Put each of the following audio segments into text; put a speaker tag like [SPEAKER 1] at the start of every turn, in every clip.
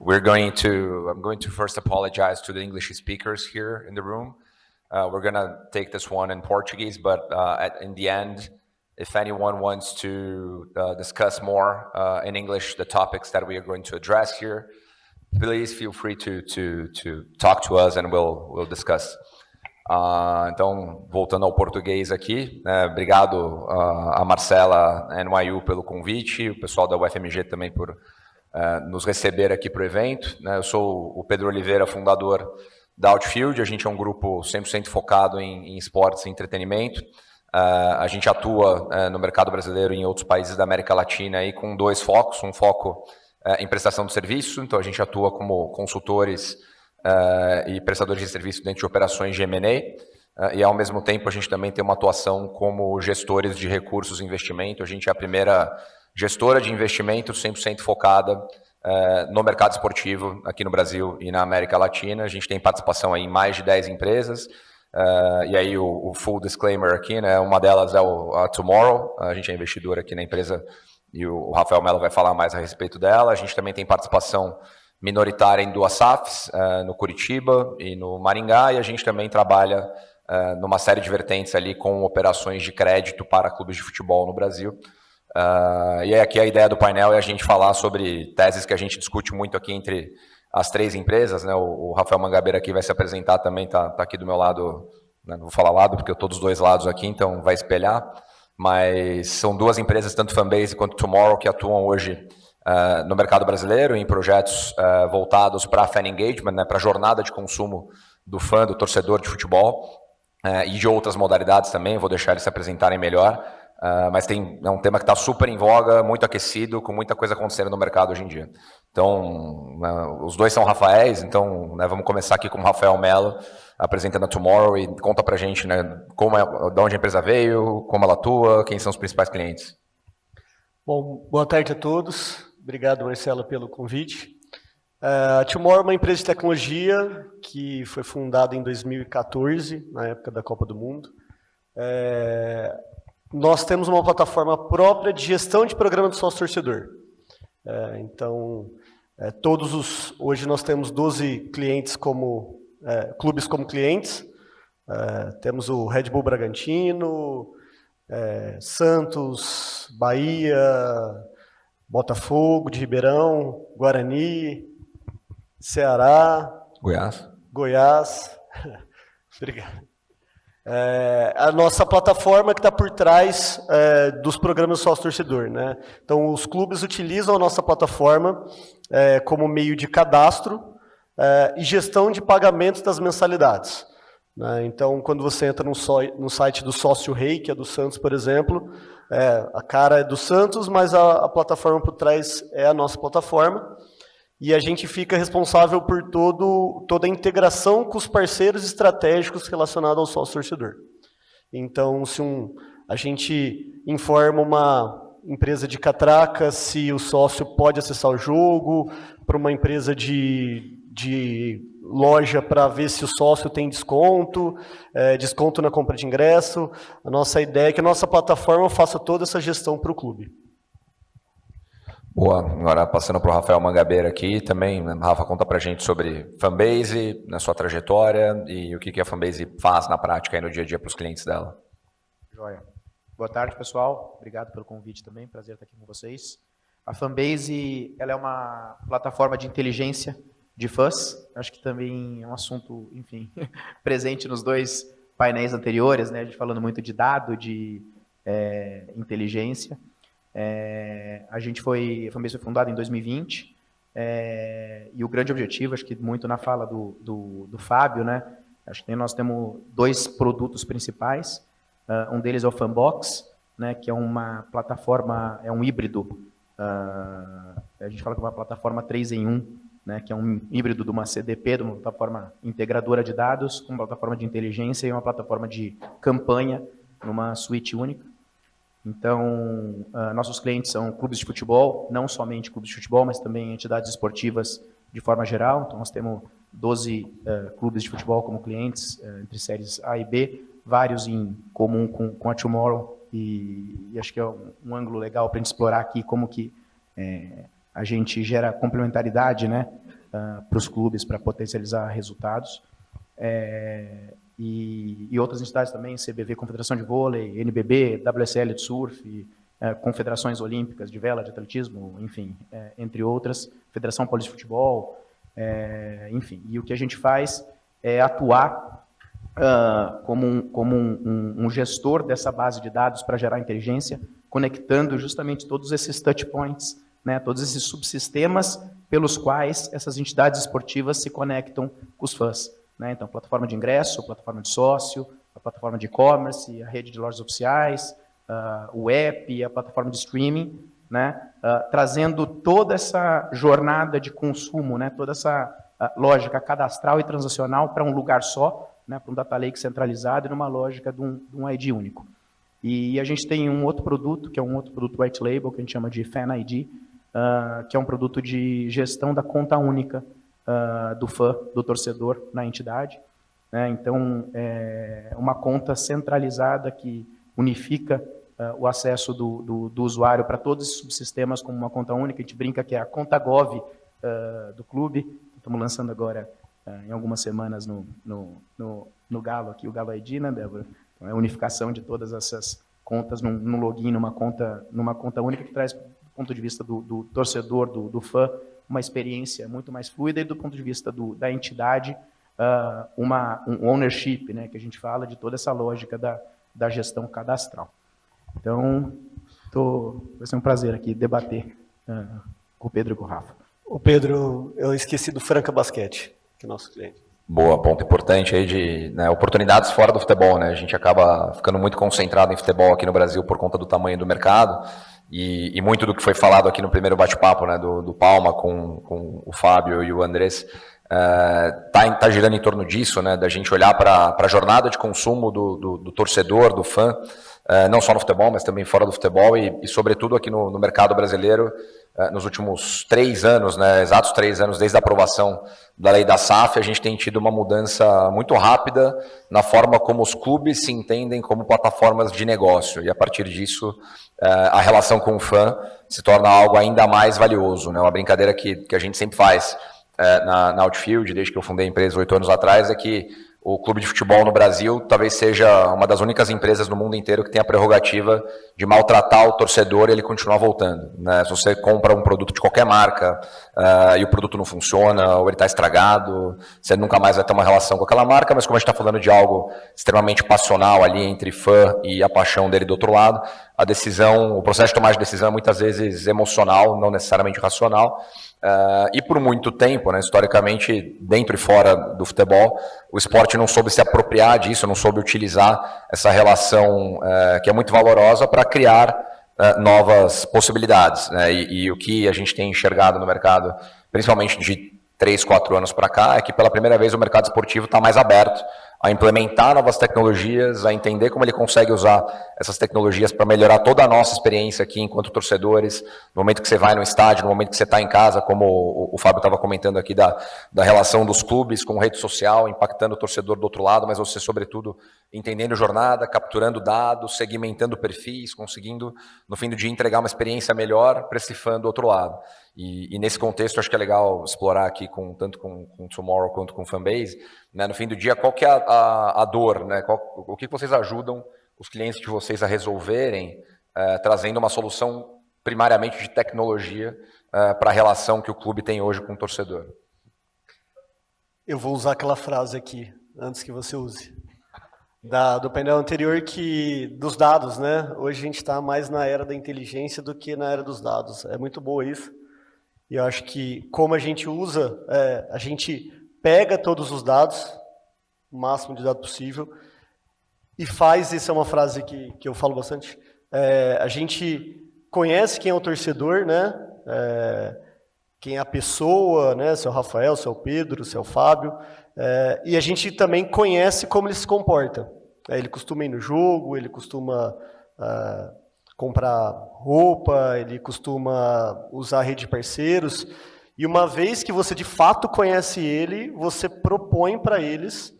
[SPEAKER 1] I'm going to first apologize to the English speakers here in the room. We're going to take this one in Portuguese, but in the end, if anyone wants to discuss more in English the topics that we are going to address here, please feel free to talk to us and we'll discuss. Então, voltando ao português aqui, obrigado a Marcela NYU pelo convite, o pessoal da UFMG também por nos receber aqui para o evento. Eu sou o Pedro Oliveira, fundador da Outfield. A gente é um grupo 100% focado em esportes e entretenimento. A gente atua no mercado brasileiro e em outros países da América Latina aí, com dois focos. Um foco em prestação de serviço, então a gente atua como consultores e prestadores de serviço dentro de operações de M&A, e ao mesmo tempo a gente também tem uma atuação como gestores de recursos e investimento. A gente é a primeira gestora de investimento 100% focada no mercado esportivo aqui no Brasil e na América Latina. A gente tem participação aí em mais de 10 empresas, e aí o full disclaimer aqui, né, uma delas é a Tomorrow. A gente é investidor aqui na empresa e o Rafael Mello vai falar mais a respeito dela. A gente também tem participação minoritária em duas SAFs, no Curitiba e no Maringá, e a gente também trabalha numa série de vertentes ali com operações de crédito para clubes de futebol no Brasil. E aqui a ideia do painel é a gente falar sobre teses que a gente discute muito aqui entre as três empresas, né? O Rafael Mangabeira aqui vai se apresentar também, tá aqui do meu lado, né? Não vou falar lado porque eu estou dos dois lados aqui, então vai espelhar, mas são duas empresas, tanto Fanbase quanto Tomorrow, que atuam hoje no mercado brasileiro, em projetos voltados para fan engagement, né, para a jornada de consumo do fã, do torcedor de futebol, e de outras modalidades também. Vou deixar eles se apresentarem melhor, mas é um tema que está super em voga, muito aquecido, com muita coisa acontecendo no mercado hoje em dia. Então, os dois são Rafaéis, então, né, vamos começar aqui com o Rafael Mello, apresentando a Tomorrow, e conta pra gente, né, de onde a empresa veio, como ela atua, quem são os principais clientes.
[SPEAKER 2] Bom, boa tarde a todos. Obrigado, Marcelo, pelo convite. A Tomorrow é uma empresa de tecnologia que foi fundada em 2014, na época da Copa do Mundo. Nós temos uma plataforma própria de gestão de programa de sócio-torcedor. Então, hoje nós temos 12 clientes clubes como clientes. Temos o Red Bull Bragantino, Santos, Bahia, Botafogo de Ribeirão, Guarani, Ceará, Goiás. Obrigado. A nossa plataforma que está por trás dos programas sócio-torcedor, né? Então, os clubes utilizam a nossa plataforma como meio de cadastro e gestão de pagamentos das mensalidades, né? Então, quando você entra no site do Sócio Rei, que é do Santos, por exemplo, a cara é do Santos, mas a plataforma por trás é a nossa plataforma, e a gente fica responsável por toda a integração com os parceiros estratégicos relacionados ao sócio-torcedor. Então, a gente informa uma empresa de catraca se o sócio pode acessar o jogo, para uma empresa de loja para ver se o sócio tem desconto na compra de ingresso. A nossa ideia é que a nossa plataforma faça toda essa gestão para o clube.
[SPEAKER 1] Boa, agora passando para o Rafael Mangabeira aqui também. Rafa, conta para a gente sobre Fanbase, na sua trajetória e o que a Fanbase faz na prática aí no dia a dia para os clientes dela.
[SPEAKER 3] Joia. Boa tarde, pessoal. Obrigado pelo convite também, prazer estar aqui com vocês. A Fanbase, ela é uma plataforma de inteligência de fãs. Acho que também é um assunto, enfim, presente nos dois painéis anteriores, né? A gente falando muito de dado, de inteligência. A Fanbase foi fundada em 2020, e o grande objetivo, acho que muito na fala do Fábio, né? Acho que nós temos dois produtos principais. Um deles é o Fanbox, né? Que é uma plataforma, é um híbrido. A gente fala que é uma plataforma 3 em 1, né, que é um híbrido de uma CDP, de uma plataforma integradora de dados, com uma plataforma de inteligência e uma plataforma de campanha numa suíte única. Então, nossos clientes são clubes de futebol, não somente clubes de futebol, mas também entidades esportivas de forma geral. Então, nós temos 12 clubes de futebol como clientes, entre séries A e B, vários em comum com a Tomorrow, e acho que é um ângulo legal para a gente explorar aqui como que a gente gera complementaridade, né, para os clubes para potencializar resultados. E outras entidades também, CBV, Confederação de Vôlei, NBB, WSL de Surf, confederações olímpicas de vela, de atletismo, enfim, entre outras, Federação Paulista de Futebol, enfim. E o que a gente faz é atuar como um gestor dessa base de dados para gerar inteligência, conectando justamente todos esses touch points, né, todos esses subsistemas pelos quais essas entidades esportivas se conectam com os fãs. Né? Então, plataforma de ingresso, plataforma de sócio, a plataforma de e-commerce, a rede de lojas oficiais, o app, a plataforma de streaming, né? Trazendo toda essa jornada de consumo, né? Toda essa lógica cadastral e transacional para um lugar só, né? Para um data lake centralizado e numa lógica de um ID único. E a gente tem um outro produto, que é um outro produto white label, que a gente chama de Fan ID, que é um produto de gestão da conta única do fã, do torcedor na entidade. Né? Então, é uma conta centralizada que unifica o acesso do usuário para todos esses subsistemas como uma conta única. A gente brinca que é a conta Gov do clube. Estamos lançando agora, em algumas semanas, no Galo, aqui, o Galo ID, né, Débora? Então, é a unificação de todas essas contas num login, numa conta única, que traz, do ponto de vista do torcedor, do fã, uma experiência muito mais fluida, e do ponto de vista da entidade, um ownership, né, que a gente fala de toda essa lógica da gestão cadastral. Então, vai ser um prazer aqui debater com o Pedro e com o Rafa.
[SPEAKER 2] O Pedro, eu esqueci do Franca Basquete, que é nosso cliente.
[SPEAKER 1] Boa, ponto importante aí de oportunidades fora do futebol, né? A gente acaba ficando muito concentrado em futebol aqui no Brasil por conta do tamanho do mercado, e muito do que foi falado aqui no primeiro bate-papo, né, do Palma com o Fábio e o Andrés, tá girando em torno disso, né, da gente olhar para a jornada de consumo do torcedor, do fã, não só no futebol, mas também fora do futebol, e sobretudo aqui no mercado brasileiro, nos últimos 3 anos, né, exatos 3 anos, desde a aprovação da lei da SAF, a gente tem tido uma mudança muito rápida na forma como os clubes se entendem como plataformas de negócio, e a partir disso, a relação com o fã se torna algo ainda mais valioso, né, uma brincadeira que a gente sempre faz na Outfield, desde que eu fundei a empresa 8 anos atrás, é que o clube de futebol no Brasil talvez seja uma das únicas empresas no mundo inteiro que tem a prerrogativa de maltratar o torcedor e ele continuar voltando. Né? Se você compra um produto de qualquer marca e o produto não funciona ou ele está estragado, você nunca mais vai ter uma relação com aquela marca, mas como a gente está falando de algo extremamente passional ali entre fã e a paixão dele do outro lado, a decisão, o processo de tomar de decisão é muitas vezes emocional, não necessariamente racional. E por muito tempo, né, historicamente, dentro e fora do futebol, o esporte não soube se apropriar disso, não soube utilizar essa relação que é muito valorosa para criar novas possibilidades. Né? E o que a gente tem enxergado no mercado, principalmente de 3, 4 anos para cá, é que pela primeira vez o mercado esportivo está mais aberto a implementar novas tecnologias, a entender como ele consegue usar essas tecnologias para melhorar toda a nossa experiência aqui enquanto torcedores, no momento que você vai no estádio, no momento que você está em casa, como o Fábio estava comentando aqui da relação dos clubes com rede social, impactando o torcedor do outro lado, mas você, sobretudo, entendendo jornada, capturando dados, segmentando perfis, conseguindo, no fim do dia, entregar uma experiência melhor para esse fã do outro lado. E nesse contexto, acho que é legal explorar aqui, tanto com Tomorrow quanto com Fanbase, né, no fim do dia, qual que é a dor, né, o que vocês ajudam os clientes de vocês a resolverem, trazendo uma solução primariamente de tecnologia para a relação que o clube tem hoje com o torcedor.
[SPEAKER 2] Eu vou usar aquela frase aqui, antes que você use, do painel anterior, dos dados, né? Hoje a gente está mais na era da inteligência do que na era dos dados. É muito boa isso. E eu acho que como a gente usa, a gente pega todos os dados, o máximo de dados possível, e faz, essa é uma frase que eu falo bastante, a gente conhece quem é o torcedor, né? Quem é a pessoa, né? Se é o Rafael, se é o Pedro, se é o Fábio, e a gente também conhece como ele se comporta. Ele costuma ir no jogo, ele costuma comprar roupa, ele costuma usar a rede de parceiros, e uma vez que você de fato conhece ele, você propõe para eles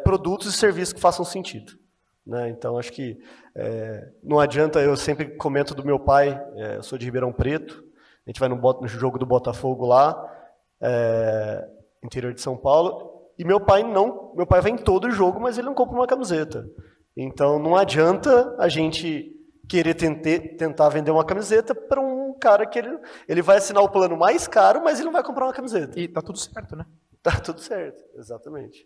[SPEAKER 2] produtos e serviços que façam sentido. Né? Então, acho que não adianta, eu sempre comento do meu pai, eu sou de Ribeirão Preto, a gente vai no jogo do Botafogo lá, interior de São Paulo, e meu pai vai em todo jogo, mas ele não compra uma camiseta. Então não adianta a gente querer tentar vender uma camiseta para um cara que ele vai assinar o plano mais caro, mas ele não vai comprar uma camiseta.
[SPEAKER 3] E tá tudo certo, né?
[SPEAKER 2] Tá tudo certo, exatamente.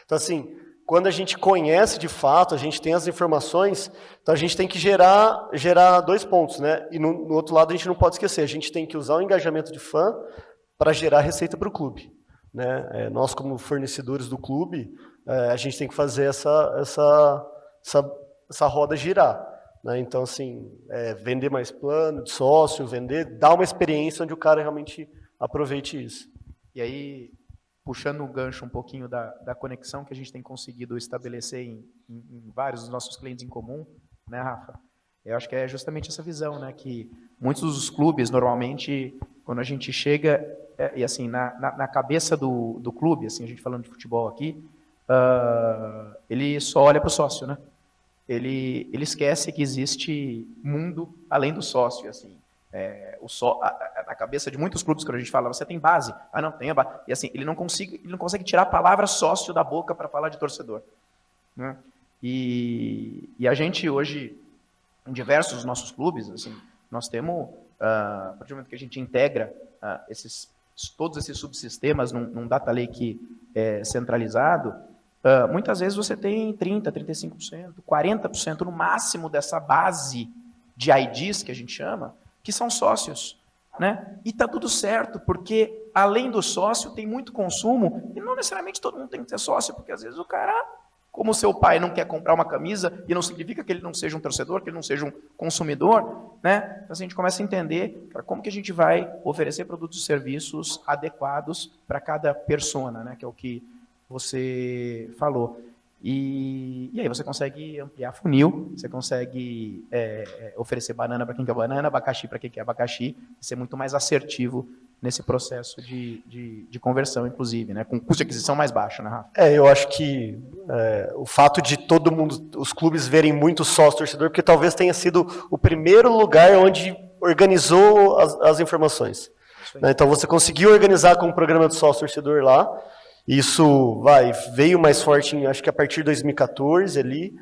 [SPEAKER 2] Então assim, quando a gente conhece de fato, a gente tem as informações, então a gente tem que gerar 2 pontos, né? E no outro lado a gente não pode esquecer, a gente tem que usar o engajamento de fã para gerar receita para o clube, né? Nós como fornecedores do clube, a gente tem que fazer essa roda girar, né? Então assim, vender mais plano de sócio, dar uma experiência onde o cara realmente aproveite isso.
[SPEAKER 3] E aí, puxando o gancho um pouquinho da conexão que a gente tem conseguido estabelecer em vários dos nossos clientes em comum, né, Rafa? Eu acho que é justamente essa visão, né, que muitos dos clubes, normalmente, quando a gente chega, e assim, na cabeça do clube, assim, a gente falando de futebol aqui, ele só olha para o sócio, né? Ele esquece que existe mundo além do sócio, assim. Na cabeça de muitos clubes, quando a gente fala, você tem base? Ah, não, tem a base. E assim, ele não consegue tirar a palavra sócio da boca para falar de torcedor, né? E a gente hoje, em diversos dos nossos clubes, assim, nós temos, a partir do momento que a gente integra todos esses subsistemas num data lake centralizado, muitas vezes você tem 30%, 35%, 40% no máximo dessa base de IDs, que a gente chama, que são sócios, né? E tá tudo certo, porque além do sócio tem muito consumo, e não necessariamente todo mundo tem que ser sócio, porque às vezes o cara, como o seu pai não quer comprar uma camisa, e não significa que ele não seja um torcedor, que ele não seja um consumidor, né? Então, assim, a gente começa a entender, cara, como que a gente vai oferecer produtos e serviços adequados para cada persona, né? Que é o que você falou. E aí você consegue ampliar funil, você consegue oferecer banana para quem quer banana, abacaxi para quem quer abacaxi, e ser muito mais assertivo nesse processo de conversão, inclusive, né? Com custo de aquisição mais baixo, né, Rafa?
[SPEAKER 2] Eu acho que o fato de todo mundo, os clubes verem muito sócio-torcedor, porque talvez tenha sido o primeiro lugar onde organizou as informações. Né? Então você conseguiu organizar com o programa de sócio-torcedor lá. Isso veio mais forte, acho que a partir de 2014 ali,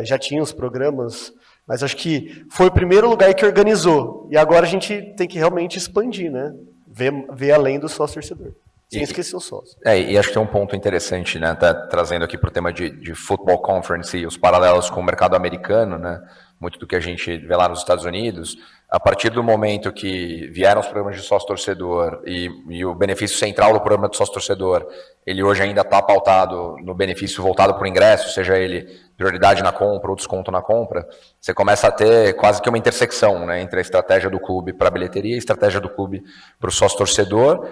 [SPEAKER 2] já tinha os programas, mas acho que foi o primeiro lugar que organizou. E agora a gente tem que realmente expandir, né? Ver além do sócio-torcedor. Sem esquecer o sócio.
[SPEAKER 1] E acho que tem um ponto interessante, né? Tá trazendo aqui para o tema de Football Conference e os paralelos com o mercado americano, né? Muito do que a gente vê lá nos Estados Unidos. A partir do momento que vieram os programas de sócio-torcedor e o benefício central do programa de sócio-torcedor, ele hoje ainda está pautado no benefício voltado para o ingresso, seja ele prioridade na compra ou desconto na compra, você começa a ter quase que uma intersecção, né, entre a estratégia do clube para a bilheteria e a estratégia do clube para o sócio-torcedor,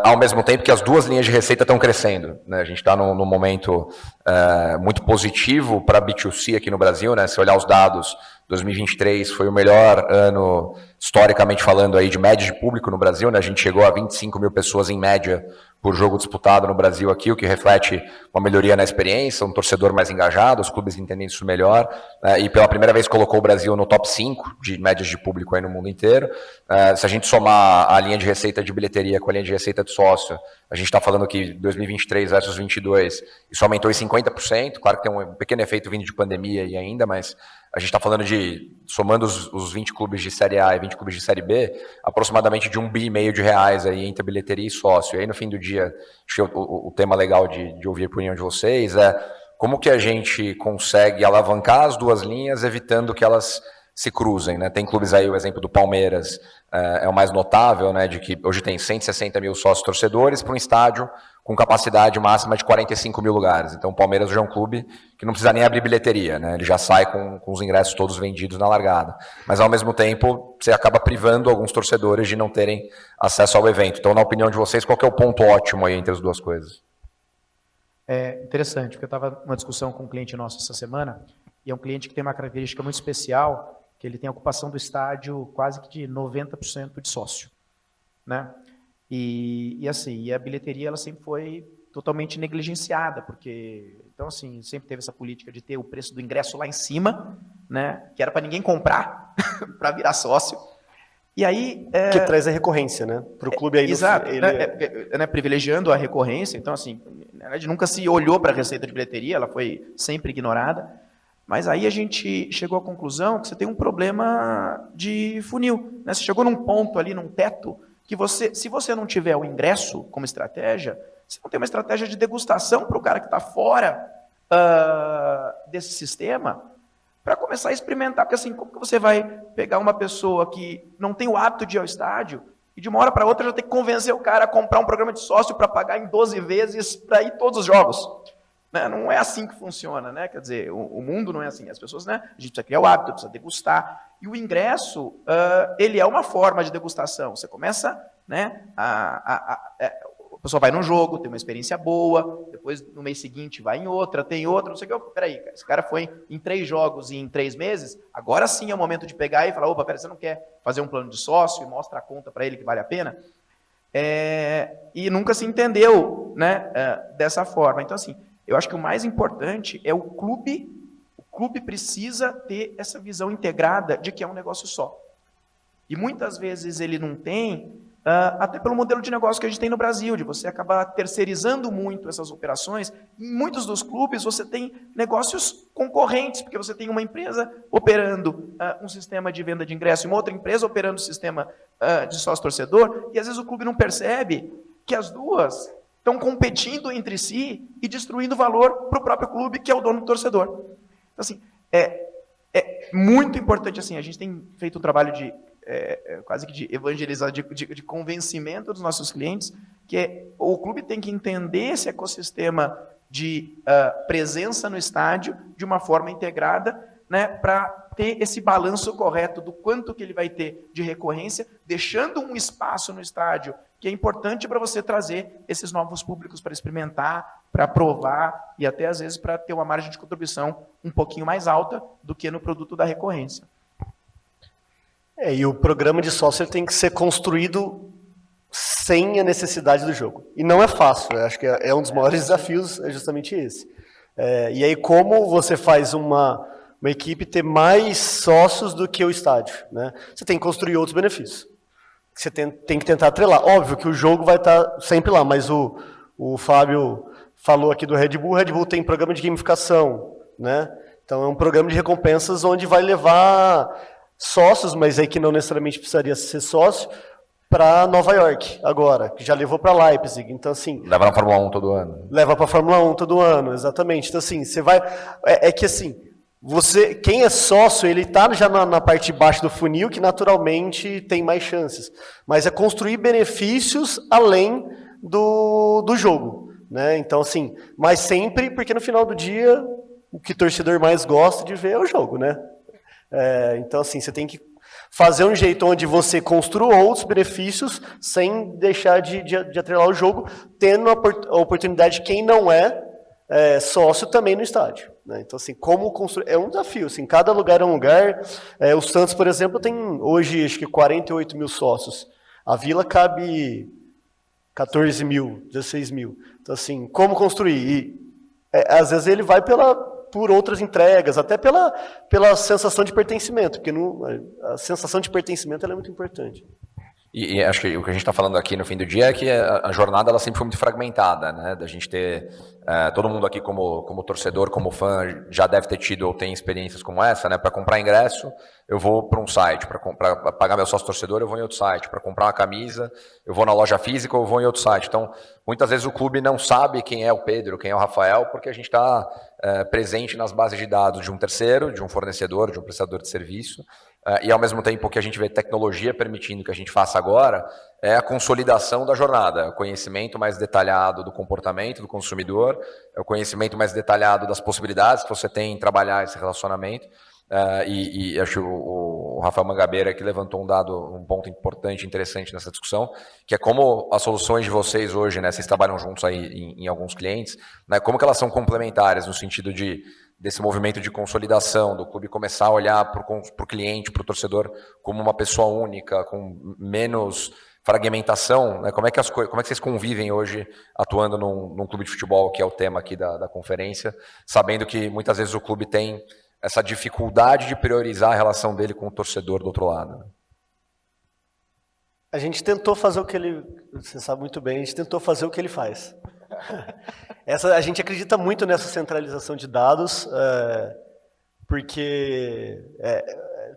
[SPEAKER 1] ao mesmo tempo que as duas linhas de receita estão crescendo. Né? A gente está num momento muito positivo para B2C aqui no Brasil, né? Se olhar os dados, 2023 foi o melhor ano, historicamente falando, aí, de média de público no Brasil, né? A gente chegou a 25 mil pessoas em média por jogo disputado no Brasil aqui, o que reflete uma melhoria na experiência, um torcedor mais engajado, os clubes entendem isso melhor, e pela primeira vez colocou o Brasil no top 5 de médias de público aí no mundo inteiro. Se a gente somar a linha de receita de bilheteria com a linha de receita de sócio, a gente está falando que 2023 versus 2022, isso aumentou em 50%, claro que tem um pequeno efeito vindo de pandemia e ainda, mas a gente está falando de, somando os 20 clubes de Série A e 20 clubes de Série B, aproximadamente de R$1,5 bilhão aí entre bilheteria e sócio. E aí, no fim do dia, acho que o tema legal de ouvir a opinião de vocês é como que a gente consegue alavancar as duas linhas, evitando que elas se cruzem, né? Tem clubes aí, o exemplo do Palmeiras é o mais notável, né? De que hoje tem 160 mil sócios torcedores para um estádio com capacidade máxima de 45 mil lugares. Então o Palmeiras já é um clube que não precisa nem abrir bilheteria, né? Ele já sai com os ingressos todos vendidos na largada. Mas ao mesmo tempo, você acaba privando alguns torcedores de não terem acesso ao evento. Então, na opinião de vocês, qual que é o ponto ótimo aí entre as duas coisas?
[SPEAKER 3] É interessante, porque eu estava numa discussão com um cliente nosso essa semana, e é um cliente que tem uma característica muito especial, que ele tem a ocupação do estádio quase que de 90% de sócio, né? E assim, a bilheteria ela sempre foi totalmente negligenciada, porque, então assim, sempre teve essa política de ter o preço do ingresso lá em cima, né? Que era para ninguém comprar, para virar sócio. E aí...
[SPEAKER 2] Que traz a recorrência, né? Para o clube aí...
[SPEAKER 3] Exato, privilegiando a recorrência. Então, assim, na verdade, nunca se olhou para a receita de bilheteria, ela foi sempre ignorada. Mas aí a gente chegou à conclusão que você tem um problema de funil, né? Você chegou num ponto ali, num teto, que se você não tiver o ingresso como estratégia, você não tem uma estratégia de degustação para o cara que está fora desse sistema, para começar a experimentar. Porque assim, como que você vai pegar uma pessoa que não tem o hábito de ir ao estádio e de uma hora para outra já tem que convencer o cara a comprar um programa de sócio para pagar em 12 vezes para ir todos os jogos? Né? Não é assim que funciona, né? Quer dizer, o mundo não é assim. As pessoas, né? A gente precisa criar o hábito, precisa degustar. E o ingresso, ele é uma forma de degustação. Você começa, né? A pessoa vai num jogo, tem uma experiência boa, depois no mês seguinte vai em outra, tem outra, não sei o que. Peraí, esse cara foi em 3 jogos e em 3 meses, agora sim é o momento de pegar e falar, opa, peraí, você não quer fazer um plano de sócio e mostra a conta para ele que vale a pena? E nunca se entendeu, né, dessa forma. Então, assim, eu acho que o mais importante é o clube precisa ter essa visão integrada de que é um negócio só. E muitas vezes ele não tem, até pelo modelo de negócio que a gente tem no Brasil, de você acabar terceirizando muito essas operações. Em muitos dos clubes você tem negócios concorrentes, porque você tem uma empresa operando um sistema de venda de ingresso e uma outra empresa operando um sistema de sócio-torcedor, e às vezes o clube não percebe que as duas estão competindo entre si e destruindo valor para o próprio clube, que é o dono do torcedor. Então, assim, é muito importante, assim, a gente tem feito um trabalho de quase que de evangelização, de convencimento dos nossos clientes, que o clube tem que entender esse ecossistema de presença no estádio de uma forma integrada, né, para ter esse balanço correto do quanto que ele vai ter de recorrência, deixando um espaço no estádio que é importante para você trazer esses novos públicos para experimentar, para provar e até às vezes para ter uma margem de contribuição um pouquinho mais alta do que no produto da recorrência.
[SPEAKER 2] E o programa de sócio tem que ser construído sem a necessidade do jogo. E não é fácil, eu acho que é um dos maiores desafios, é justamente esse. E aí como você faz uma equipe ter mais sócios do que o estádio, né? Você tem que construir outros benefícios. Você tem que tentar atrelar. Óbvio que o jogo vai estar sempre lá, mas o Fábio falou aqui do Red Bull. O Red Bull tem programa de gamificação, né? Então é um programa de recompensas onde vai levar sócios, mas aí que não necessariamente precisaria ser sócio, para Nova York agora, que já levou para Leipzig. Então, assim...
[SPEAKER 1] Leva na Fórmula 1 todo ano.
[SPEAKER 2] Leva para a Fórmula 1 todo ano, exatamente. Então, assim, você vai... que assim... quem é sócio, ele está já na parte de baixo do funil, que naturalmente tem mais chances. Mas é construir benefícios além do jogo, né? Então, assim, mas sempre, porque no final do dia, o que o torcedor mais gosta de ver é o jogo, né? Então, assim, você tem que fazer um jeito onde você construa outros benefícios sem deixar de atrelar o jogo, tendo a oportunidade de quem não é sócio também no estádio, né? Então, assim, como construir... É um desafio, assim, cada lugar é um lugar. O Santos, por exemplo, tem hoje, acho que 48 mil sócios. A Vila cabe 14 mil, 16 mil. Então, assim, como construir? Às vezes ele vai por outras entregas, até pela sensação de pertencimento, porque a sensação de pertencimento ela é muito importante.
[SPEAKER 1] E acho que o que a gente está falando aqui no fim do dia é que a jornada ela sempre foi muito fragmentada, né? Da gente ter todo mundo aqui como torcedor, como fã, já deve ter tido ou tem experiências como essa, né? Para comprar ingresso, eu vou para um site, para pagar meu sócio torcedor, eu vou em outro site, para comprar uma camisa, eu vou na loja física ou eu vou em outro site. Então, muitas vezes o clube não sabe quem é o Pedro, quem é o Rafael, porque a gente está presente nas bases de dados de um terceiro, de um fornecedor, de um prestador de serviço. E ao mesmo tempo que a gente vê tecnologia permitindo que a gente faça agora, é a consolidação da jornada, o conhecimento mais detalhado do comportamento do consumidor, é o conhecimento mais detalhado das possibilidades que você tem em trabalhar esse relacionamento. E acho que o Rafael Mangabeira aqui levantou um ponto importante, interessante nessa discussão, que é como as soluções de vocês hoje, né, vocês trabalham juntos aí em alguns clientes, né, como que elas são complementares no sentido desse movimento de consolidação, do clube começar a olhar para o cliente, para o torcedor, como uma pessoa única, com menos fragmentação, né? Como é que vocês convivem hoje atuando num clube de futebol, que é o tema aqui da conferência, sabendo que muitas vezes o clube tem essa dificuldade de priorizar a relação dele com o torcedor do outro lado?
[SPEAKER 2] A gente tentou fazer o que ele... Você sabe muito bem, a gente tentou fazer o que ele faz. A gente acredita muito nessa centralização de dados, porque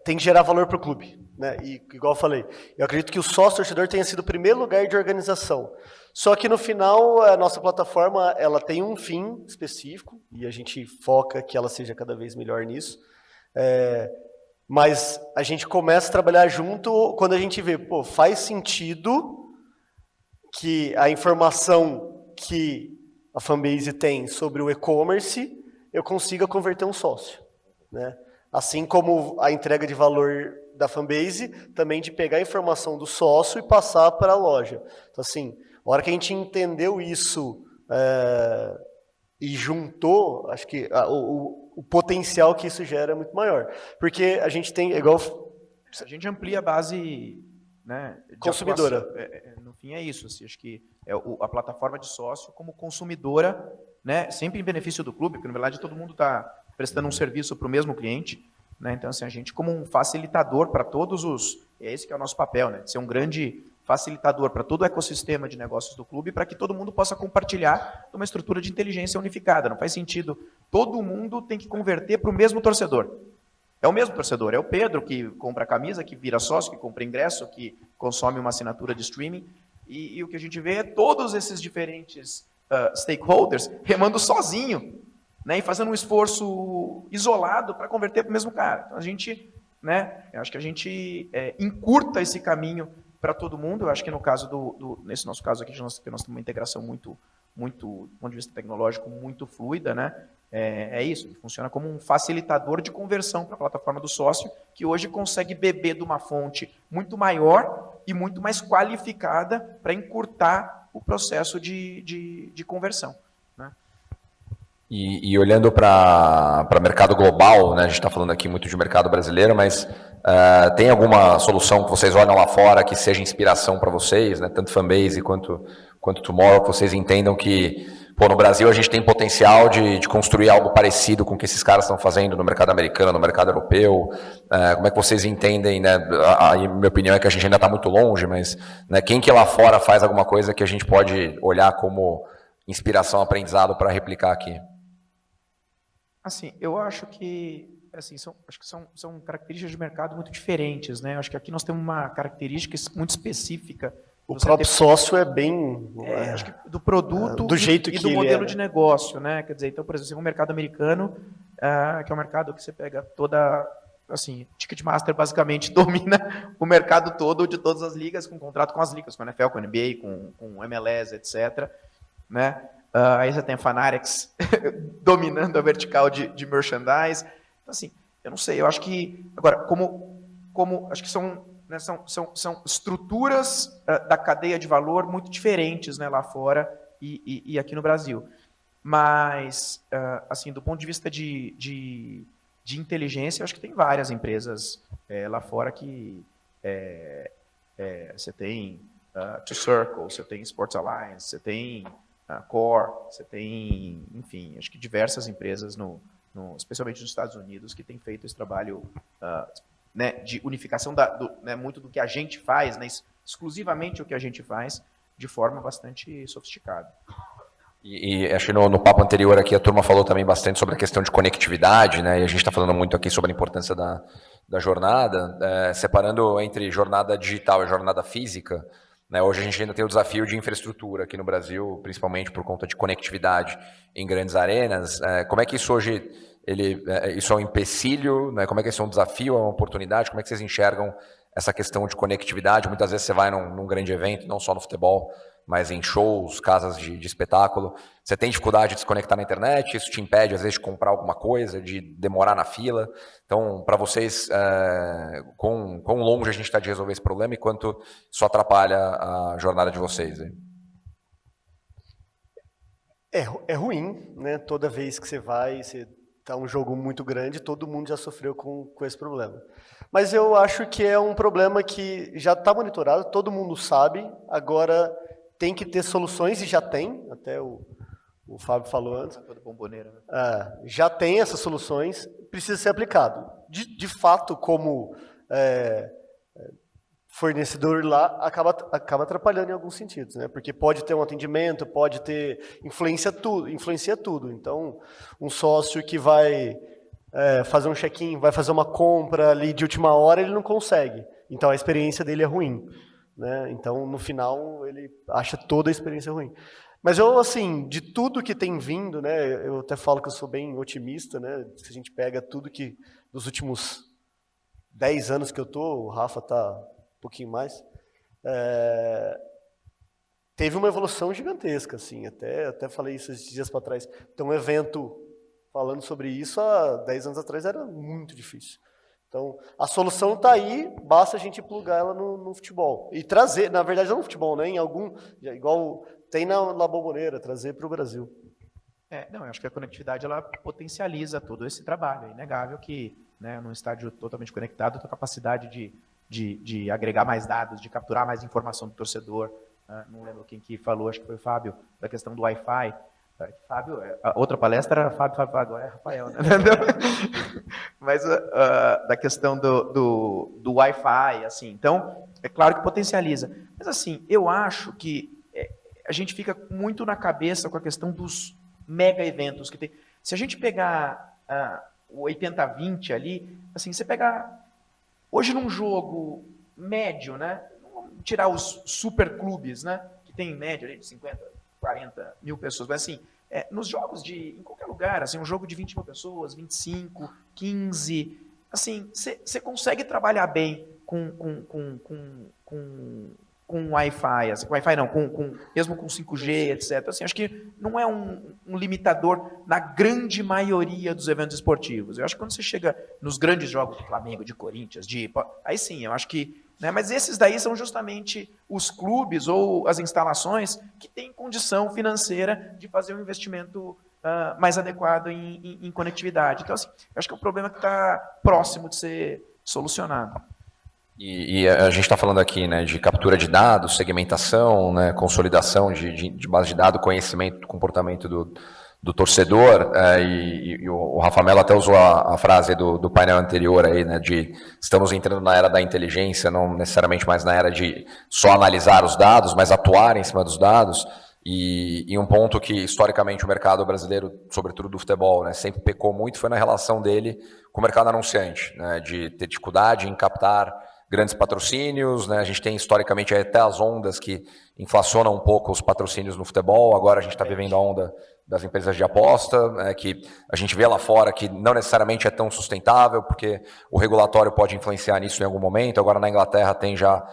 [SPEAKER 2] tem que gerar valor para o clube. Né? E, igual eu falei, eu acredito que o sócio-torcedor tenha sido o primeiro lugar de organização. Só que no final, a nossa plataforma ela tem um fim específico, e a gente foca que ela seja cada vez melhor nisso. Mas a gente começa a trabalhar junto quando a gente vê, pô, faz sentido que a informação que a Fanbase tem sobre o e-commerce, eu consiga converter um sócio. Né? Assim como a entrega de valor da Fanbase, também de pegar a informação do sócio e passar para a loja. Então, assim, a hora que a gente entendeu isso e juntou, acho que o potencial que isso gera é muito maior. Porque a gente tem, igual...
[SPEAKER 3] A gente amplia a base, né,
[SPEAKER 2] consumidora.
[SPEAKER 3] No fim é isso. Assim, acho que a plataforma de sócio como consumidora, né, sempre em benefício do clube, porque na verdade todo mundo está prestando um serviço para o mesmo cliente. Né? Então, assim, a gente como um facilitador para todos os... É esse que é o nosso papel, né? Ser um grande facilitador para todo o ecossistema de negócios do clube, para que todo mundo possa compartilhar uma estrutura de inteligência unificada. Não faz sentido. Todo mundo tem que converter para o mesmo torcedor. É o mesmo torcedor. É o Pedro que compra a camisa, que vira sócio, que compra ingresso, que consome uma assinatura de streaming. E o que a gente vê é todos esses diferentes stakeholders remando sozinho, né, e fazendo um esforço isolado para converter para o mesmo cara. Então, a gente, né, eu acho que a gente encurta esse caminho para todo mundo. Eu acho que no caso nesse nosso caso aqui, nós temos uma integração muito, do ponto de vista tecnológico, muito fluida, né? É isso, ele funciona como um facilitador de conversão para a plataforma do sócio, que hoje consegue beber de uma fonte muito maior e muito mais qualificada para encurtar o processo de conversão. Né?
[SPEAKER 1] E olhando para o mercado global, né, a gente está falando aqui muito de mercado brasileiro, mas tem alguma solução que vocês olham lá fora que seja inspiração para vocês, né, tanto Fanbase quanto Tomorrow, que vocês entendam que no Brasil a gente tem potencial de construir algo parecido com o que esses caras estão fazendo no mercado americano, no mercado europeu? Como é que vocês entendem, né? A minha opinião é que a gente ainda está muito longe, mas né, quem que lá fora faz alguma coisa que a gente pode olhar como inspiração, aprendizado para replicar aqui?
[SPEAKER 3] Assim, eu acho que são características de mercado muito diferentes, né? Eu acho que aqui nós temos uma característica muito específica.
[SPEAKER 2] O próprio sócio é bem...
[SPEAKER 3] acho que do produto
[SPEAKER 2] do jeito
[SPEAKER 3] e
[SPEAKER 2] que
[SPEAKER 3] do modelo
[SPEAKER 2] ele
[SPEAKER 3] de negócio, né? Quer dizer, então, por exemplo, o mercado americano, que é um mercado que você pega toda... Assim, Ticketmaster basicamente domina o mercado todo de todas as ligas, com contrato com as ligas, com a NFL, com a NBA, com MLS, etc. Né? Aí você tem a Fanatics dominando a vertical de merchandise. Então, assim, eu não sei, eu acho que... Agora, acho que são estruturas da cadeia de valor muito diferentes, né, lá fora e aqui no Brasil. Mas, assim, do ponto de vista de inteligência, eu acho que tem várias empresas lá fora que você tem To Circle, você tem Sports Alliance, você tem Core, você tem, enfim, acho que diversas empresas, especialmente nos Estados Unidos, que têm feito esse trabalho né, de unificação né, muito do que a gente faz, né, exclusivamente o que a gente faz, de forma bastante sofisticada.
[SPEAKER 1] E acho que no papo anterior aqui a turma falou também bastante sobre a questão de conectividade, né? E a gente está falando muito aqui sobre a importância da jornada, separando entre jornada digital e jornada física. Né? Hoje a gente ainda tem o desafio de infraestrutura aqui no Brasil, principalmente por conta de conectividade em grandes arenas. Como é que isso hoje... isso é um empecilho, né? Como é que isso é um desafio, é uma oportunidade? Como é que vocês enxergam essa questão de conectividade? Muitas vezes você vai num grande evento, não só no futebol, mas em shows, casas de espetáculo. Você tem dificuldade de se conectar na internet? Isso te impede, às vezes, de comprar alguma coisa, de demorar na fila? Então, para vocês, quão longe a gente está de resolver esse problema e quanto isso atrapalha a jornada de vocês? Aí?
[SPEAKER 2] É ruim, né? Toda vez que você tá um jogo muito grande, todo mundo já sofreu com esse problema. Mas eu acho que é um problema que já está monitorado, todo mundo sabe, agora tem que ter soluções, e já tem, até o Fábio falou antes. Já tem essas soluções, precisa ser aplicado. De fato, como fornecedor lá acaba atrapalhando em alguns sentidos, né? Porque pode ter um atendimento, pode ter influencia tudo. Então, um sócio que vai fazer um check-in, vai fazer uma compra ali de última hora, ele não consegue. Então, a experiência dele é ruim, né? Então, no final, ele acha toda a experiência ruim. Mas eu, assim, de tudo que tem vindo, né? Eu até falo que eu sou bem otimista, né? Se a gente pega tudo que dos últimos 10 anos que eu tô, o Rafa tá um pouquinho mais, teve uma evolução gigantesca, assim, até falei isso esses dias para trás. Então, um evento falando sobre isso há 10 anos atrás era muito difícil. Então, a solução está aí, basta a gente plugar ela no futebol. E trazer, na verdade não no futebol, né, em algum, igual tem na Bombonera, trazer para o Brasil.
[SPEAKER 3] Não, eu acho que a conectividade ela potencializa todo esse trabalho. É inegável que, né, num estádio totalmente conectado, a tua capacidade de agregar mais dados, de capturar mais informação do torcedor. Não lembro quem que falou, acho que foi o Fábio, da questão do Wi-Fi. Fábio, a outra palestra era Fábio, agora é Rafael, né? Mas da questão do Wi-Fi, assim, então, é claro que potencializa. Mas, assim, eu acho que a gente fica muito na cabeça com a questão dos mega eventos que tem. Se a gente pegar o 80-20 ali, assim, você pegar hoje num jogo médio, né? Vamos tirar os super clubes, né? Que tem em média ali de 50, 40 mil pessoas, mas assim, nos jogos em qualquer lugar, assim, um jogo de 20 mil pessoas, 25, 15, assim, você consegue trabalhar bem com Wi-Fi, assim, Wi-Fi não, mesmo com 5G, etc. Assim, acho que não é um limitador na grande maioria dos eventos esportivos. Eu acho que quando você chega nos grandes jogos do Flamengo, de Corinthians, aí sim, eu acho que, né, mas esses daí são justamente os clubes ou as instalações que têm condição financeira de fazer um investimento mais adequado em conectividade. Então, assim, eu acho que é um problema que está próximo de ser solucionado.
[SPEAKER 1] E a gente está falando aqui, né, de captura de dados, segmentação, né, consolidação de base de dados, conhecimento do comportamento do torcedor, e o Rafa Mello até usou a frase do painel anterior aí, né, de estamos entrando na era da inteligência, não necessariamente mais na era de só analisar os dados, mas atuar em cima dos dados. E um ponto que historicamente o mercado brasileiro, sobretudo do futebol, né, sempre pecou muito foi na relação dele com o mercado anunciante, né, de ter dificuldade em captar grandes patrocínios, né? A gente tem historicamente até as ondas que inflacionam um pouco os patrocínios no futebol. Agora a gente está vivendo a onda das empresas de aposta, né, que a gente vê lá fora que não necessariamente é tão sustentável, porque o regulatório pode influenciar nisso em algum momento. Agora na Inglaterra tem já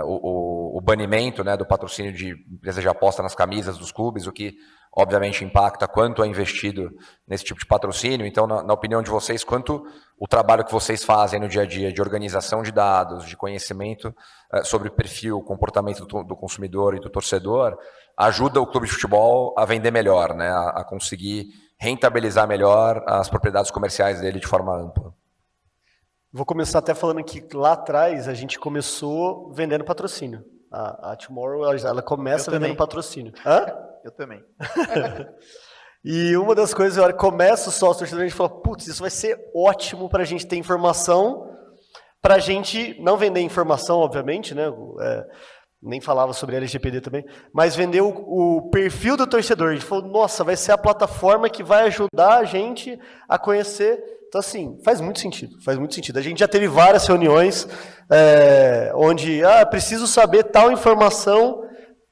[SPEAKER 1] o banimento, né, do patrocínio de empresas de aposta nas camisas dos clubes, o que obviamente impacta quanto é investido nesse tipo de patrocínio. Então, na opinião de vocês, quanto o trabalho que vocês fazem no dia a dia de organização de dados, de conhecimento sobre o perfil, comportamento do consumidor e do torcedor, ajuda o clube de futebol a vender melhor, né? A conseguir rentabilizar melhor as propriedades comerciais dele de forma ampla?
[SPEAKER 2] Vou começar até falando que lá atrás a gente começou vendendo patrocínio. A Tomorrow ela começa vendendo patrocínio. Hã?
[SPEAKER 3] Eu também.
[SPEAKER 2] E uma das coisas, na hora que começa o sócio torcedor, a gente fala, putz, isso vai ser ótimo para a gente ter informação, para a gente não vender informação, obviamente, né? Nem falava sobre LGPD também, mas vender o perfil do torcedor. A gente falou, nossa, vai ser a plataforma que vai ajudar a gente a conhecer. Então, assim, faz muito sentido, faz muito sentido. A gente já teve várias reuniões onde, preciso saber tal informação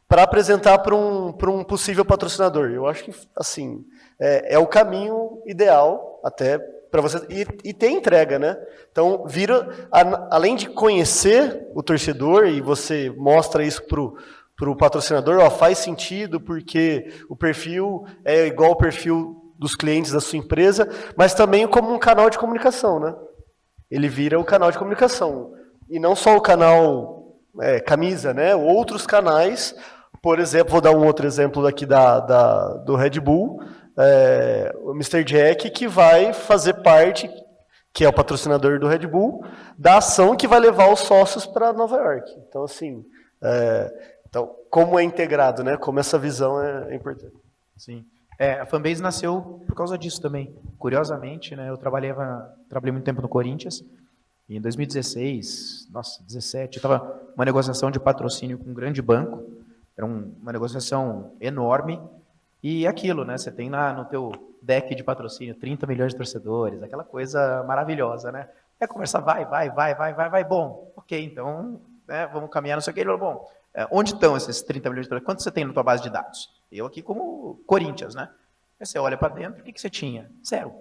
[SPEAKER 2] para apresentar para um possível patrocinador. Eu acho que, assim, é o caminho ideal até para você... E ter entrega, né? Então, além de conhecer o torcedor, e você mostra isso para o patrocinador, faz sentido, porque o perfil é igual ao perfil dos clientes da sua empresa, mas também como um canal de comunicação, né? Ele vira o canal de comunicação. E não só o canal camisa, né? Outros canais... Por exemplo, vou dar um outro exemplo aqui do Red Bull, o Mr. Jack, que vai fazer parte, que é o patrocinador do Red Bull, da ação que vai levar os sócios para Nova York. Então, assim, então, como é integrado, né? Como essa visão é importante.
[SPEAKER 3] Sim. A Fanbase nasceu por causa disso também. Curiosamente, né? Eu trabalhei muito tempo no Corinthians, E em 2016, nossa, 17, estava uma negociação de patrocínio com um grande banco, era uma negociação enorme, e aquilo, né? Você tem lá no teu deck de patrocínio 30 milhões de torcedores, aquela coisa maravilhosa, né? E a conversa vai, bom, ok, então, né, vamos caminhar, não sei o que. Ele falou, bom, onde estão esses 30 milhões de torcedores? Quanto você tem na tua base de dados? Eu aqui como Corinthians, né? Aí você olha para dentro, o que você tinha? 0.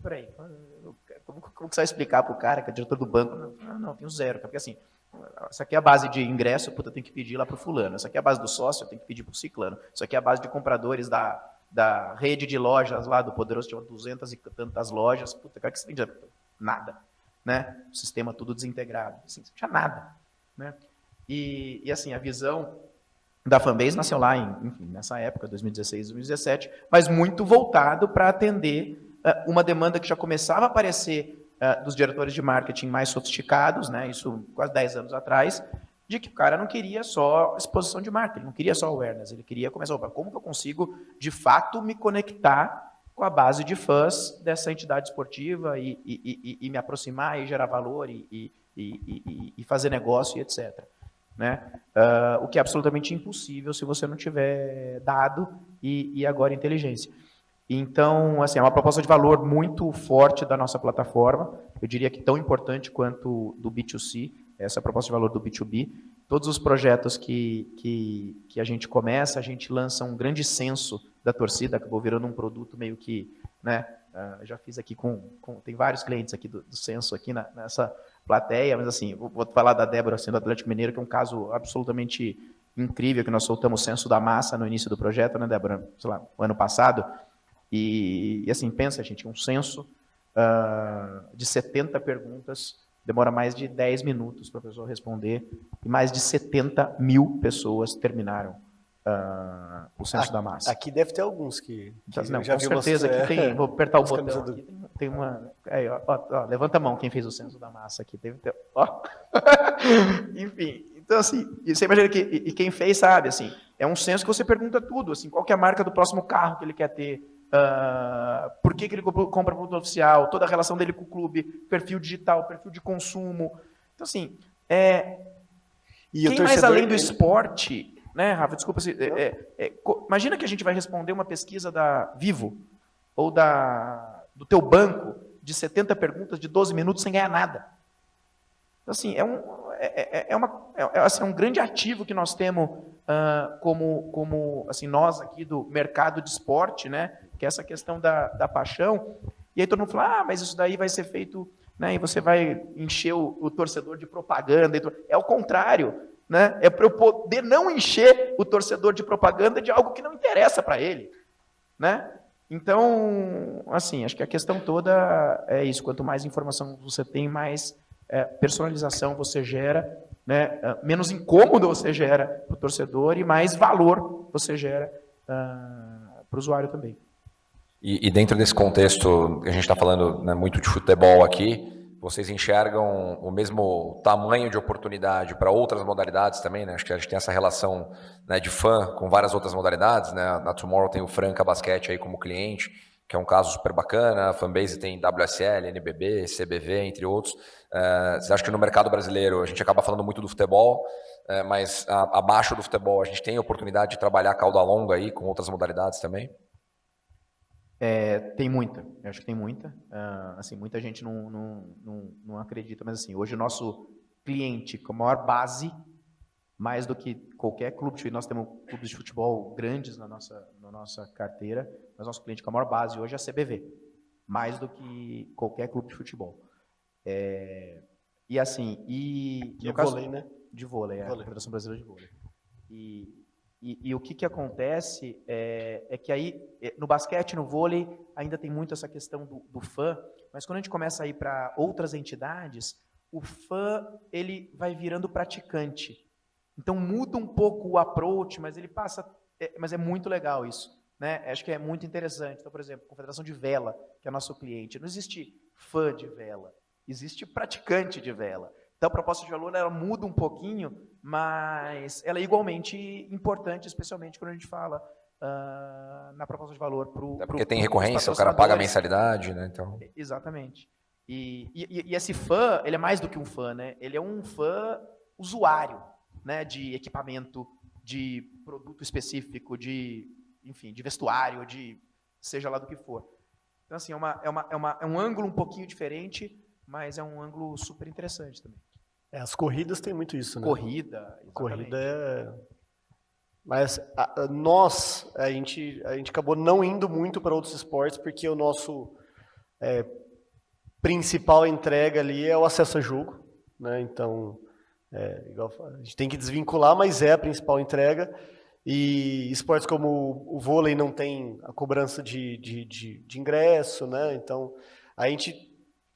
[SPEAKER 3] Peraí, como que você vai explicar para o cara, que é diretor do banco? Não, tenho 0, porque assim, essa aqui é a base de ingresso, puta, eu tenho que pedir lá para o fulano. Essa aqui é a base do sócio, eu tenho que pedir para o ciclano. Isso aqui é a base de compradores da rede de lojas lá do Poderoso, tinha 200 e tantas lojas, puta, cara, que você vende nada, né? O sistema tudo desintegrado, assim, não tinha nada, né? E assim, a visão da Fanbase nasceu lá, enfim, nessa época, 2016, 2017, mas muito voltado para atender uma demanda que já começava a aparecer dos diretores de marketing mais sofisticados, né, isso quase 10 anos atrás, de que o cara não queria só exposição de marca, ele não queria só awareness, ele queria começar, como que eu consigo, de fato, me conectar com a base de fãs dessa entidade esportiva e me aproximar e gerar valor e fazer negócio e etc. Né? O que é absolutamente impossível se você não tiver dado e agora inteligência. Então, assim, é uma proposta de valor muito forte da nossa plataforma, eu diria que tão importante quanto do B2C, essa proposta de valor do B2B. Todos os projetos que a gente começa, a gente lança um grande censo da torcida, acabou virando um produto meio que, né, já fiz aqui tem vários clientes aqui do censo aqui nessa plateia, mas assim, vou falar da Débora, assim, do Atlético Mineiro, que é um caso absolutamente incrível, que nós soltamos o censo da massa no início do projeto, né, Débora, sei lá, o ano passado, e assim, pensa, gente, um censo de 70 perguntas, demora mais de 10 minutos para a pessoa responder, e mais de 70 mil pessoas terminaram o censo da massa.
[SPEAKER 2] Aqui deve ter alguns que
[SPEAKER 3] não, já com certeza aqui tem, vou apertar o botão aqui, tem uma, aí, ó, levanta a mão quem fez o censo da massa aqui, ó. Enfim, então assim, você imagina que quem fez sabe, assim, é um censo que você pergunta tudo, assim, qual que é a marca do próximo carro que ele quer ter, por que ele compra produto oficial, toda a relação dele com o clube, perfil digital, perfil de consumo, então assim, quem mais além do esporte, né, Rafa, desculpa, imagina que a gente vai responder uma pesquisa da Vivo, ou do teu banco, de 70 perguntas, de 12 minutos, sem ganhar nada. Então, assim, é um grande ativo que nós temos como assim, nós aqui do mercado de esporte, né, que é essa questão da paixão, e aí todo mundo fala, mas isso daí vai ser feito, né, e você vai encher o torcedor de propaganda, é o contrário, né, é para eu poder não encher o torcedor de propaganda de algo que não interessa para ele, né? Então, assim, acho que a questão toda é isso, quanto mais informação você tem, mais personalização você gera, né, menos incômodo você gera para o torcedor e mais valor você gera para o usuário também.
[SPEAKER 1] E dentro desse contexto, a gente está falando, né, muito de futebol aqui, vocês enxergam o mesmo tamanho de oportunidade para outras modalidades também, né? Acho que a gente tem essa relação, né, de fã com várias outras modalidades, né? Na Tomorrow tem o Franca Basquete aí como cliente, que é um caso super bacana, a Fanbase tem WSL, NBB, CBV, entre outros. Você acha que no mercado brasileiro a gente acaba falando muito do futebol, mas abaixo do futebol a gente tem a oportunidade de trabalhar cauda longa aí com outras modalidades também?
[SPEAKER 3] Tem muita, eu acho que tem muita. Assim, muita gente não acredita, mas assim, hoje o nosso cliente com a maior base, mais do que qualquer clube, nós temos clubes de futebol grandes na nossa carteira, mas nosso cliente com a maior base hoje é a CBV, mais do que qualquer clube de futebol. E assim,
[SPEAKER 2] no caso, vôlei, né?
[SPEAKER 3] De vôlei, a Federação Brasileira de Vôlei. E o que acontece é que aí, no basquete, no vôlei, ainda tem muito essa questão do fã, mas quando a gente começa a ir para outras entidades, o fã ele vai virando praticante. Então muda um pouco o approach, mas ele passa, mas é muito legal isso, né? Acho que é muito interessante. Então, por exemplo, a Confederação de Vela, que é nosso cliente, não existe fã de vela, existe praticante de vela. Então, a proposta de valor ela muda um pouquinho, mas ela é igualmente importante, especialmente quando a gente fala na proposta de valor para o.
[SPEAKER 1] Porque tem recorrência, o cara paga a mensalidade, né? Então...
[SPEAKER 3] Exatamente. E esse fã, ele é mais do que um fã, né? Ele é um fã usuário, né? De equipamento, de produto específico, enfim, de vestuário, de seja lá do que for. Então, assim, é um ângulo um pouquinho diferente, mas é um ângulo super interessante também.
[SPEAKER 2] As corridas têm muito isso, né?
[SPEAKER 3] Corrida, exatamente.
[SPEAKER 2] Corrida é... Mas nós, a gente acabou não indo muito para outros esportes, porque o nosso principal entrega ali é o acesso a jogo, né? Então, igual a gente tem que desvincular, mas é a principal entrega. E esportes como o vôlei não tem a cobrança de ingresso, né? Então, a gente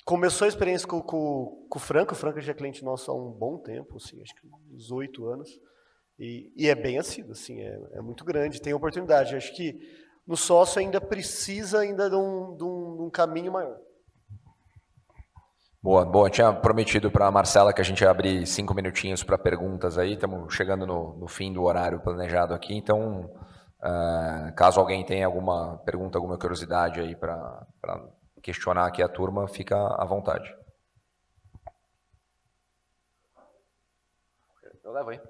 [SPEAKER 2] começou a experiência com o Franco. O Franco já é cliente nosso há um bom tempo, assim, acho que uns 8 anos. E é bem assíduo, assim, é muito grande, tem oportunidade. Acho que no sócio ainda precisa de um caminho maior.
[SPEAKER 1] Boa. Tinha prometido para a Marcela que a gente ia abrir 5 minutinhos para perguntas aí. Estamos chegando no fim do horário planejado aqui. Então, caso alguém tenha alguma pergunta, alguma curiosidade aí para questionar aqui a turma, fica à vontade. Eu levo aí.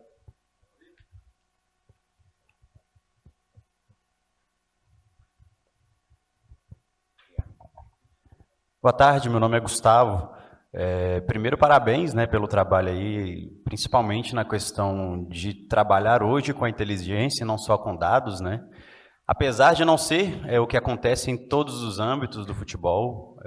[SPEAKER 4] Boa tarde, meu nome é Gustavo. Primeiro, parabéns, né, pelo trabalho aí, principalmente na questão de trabalhar hoje com a inteligência, não só com dados, né? Apesar de não ser o que acontece em todos os âmbitos do futebol,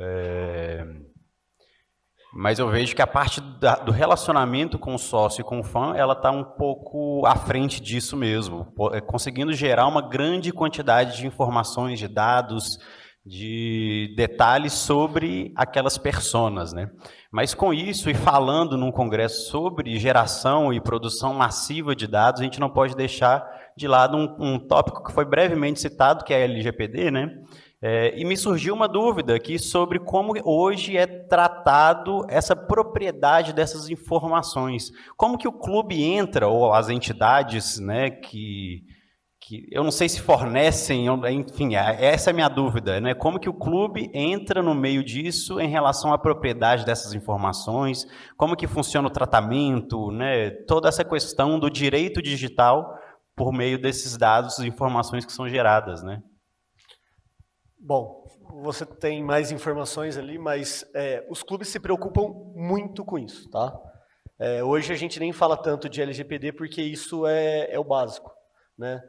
[SPEAKER 4] mas eu vejo que a parte do relacionamento com o sócio e com o fã, ela está um pouco à frente disso mesmo, conseguindo gerar uma grande quantidade de informações, de dados, de detalhes sobre aquelas personas, né? Mas com isso, e falando num congresso sobre geração e produção massiva de dados, a gente não pode deixar de lado um tópico que foi brevemente citado, que é a LGPD, né? E me surgiu uma dúvida aqui sobre como hoje é tratado essa propriedade dessas informações. Como que o clube entra, ou as entidades, né, que eu não sei se fornecem, enfim, essa é a minha dúvida, né? Como que o clube entra no meio disso em relação à propriedade dessas informações, como que funciona o tratamento, né? Toda essa questão do direito digital por meio desses dados e informações que são geradas, né?
[SPEAKER 2] Bom, você tem mais informações ali, mas os clubes se preocupam muito com isso, tá? Hoje a gente nem fala tanto de LGPD porque isso é o básico, né?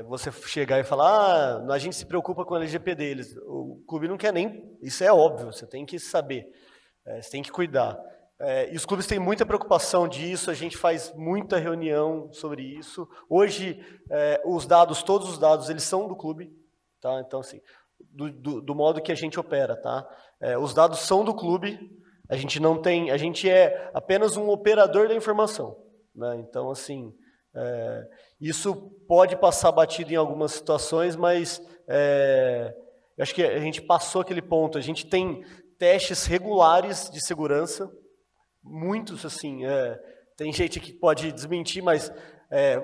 [SPEAKER 2] Você chegar e falar, a gente se preocupa com o LGPD, o clube não quer nem, isso é óbvio, você tem que saber, você tem que cuidar. E os clubes têm muita preocupação disso, a gente faz muita reunião sobre isso. Hoje, todos os dados, eles são do clube, tá? Então, assim, do modo que a gente opera, tá? Os dados são do clube, a gente é apenas um operador da informação, né? Então, assim, isso pode passar batido em algumas situações, mas eu acho que a gente passou aquele ponto. A gente tem testes regulares de segurança, muitos, assim, tem gente que pode desmentir, mas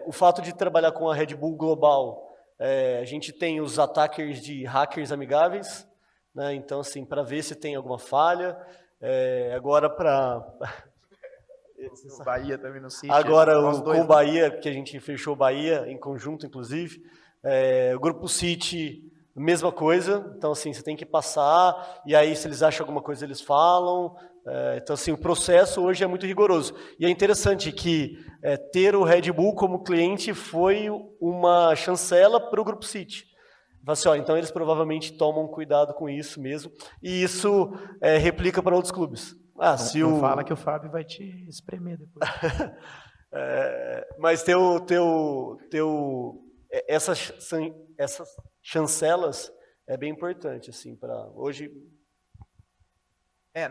[SPEAKER 2] o fato de trabalhar com a Red Bull Global, a gente tem os attackers de hackers amigáveis, né? Então, assim, para ver se tem alguma falha, agora para...
[SPEAKER 3] O Bahia também no City.
[SPEAKER 2] Agora, com o Bahia, que a gente fechou o Bahia, em conjunto, inclusive, o Grupo City, mesma coisa. Então, assim, você tem que passar, e aí, se eles acham alguma coisa, eles falam. Então, assim, o processo hoje é muito rigoroso. E é interessante que ter o Red Bull como cliente foi uma chancela para o Grupo City. Assim, então, eles provavelmente tomam cuidado com isso mesmo, e isso replica para outros clubes.
[SPEAKER 3] Não fala que o Fábio vai te espremer depois.
[SPEAKER 2] Mas essas chancelas é bem importante, assim, para hoje.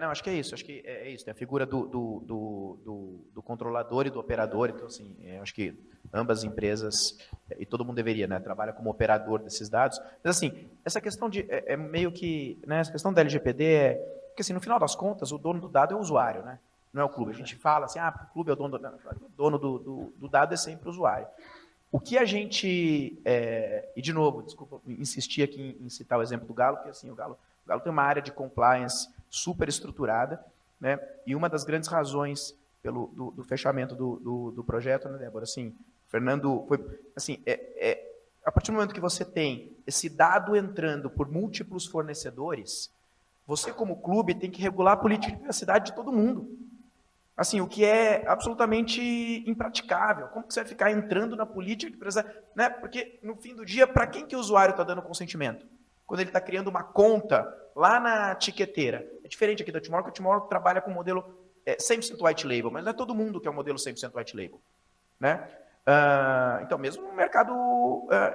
[SPEAKER 3] Não, acho que é isso. Acho que é isso. Tem a figura do controlador e do operador. Então, assim, acho que ambas as empresas, e todo mundo deveria, né, trabalha como operador desses dados. Mas, assim, essa questão de meio que, né, essa questão da LGPD porque, assim, no final das contas, o dono do dado é o usuário, né? Não é o clube. A gente fala assim, o clube é o dono do dado. O dono do dado é sempre o usuário. O que a gente... e, de novo, desculpa insistir aqui em citar o exemplo do Galo, porque, assim, o Galo tem uma área de compliance super estruturada, né? E uma das grandes razões do fechamento do projeto, né, Débora? Assim, Fernando, foi, assim, a partir do momento que você tem esse dado entrando por múltiplos fornecedores, você, como clube, tem que regular a política de privacidade de todo mundo. Assim, o que é absolutamente impraticável. Como que você vai ficar entrando na política de privacidade? Né? Porque, no fim do dia, para quem que o usuário está dando consentimento? Quando ele está criando uma conta lá na tiqueteira. É diferente aqui da Tomorrow, porque o Tomorrow trabalha com o modelo 100% white label, mas não é todo mundo que é o modelo 100% white label. Né? Então, mesmo no mercado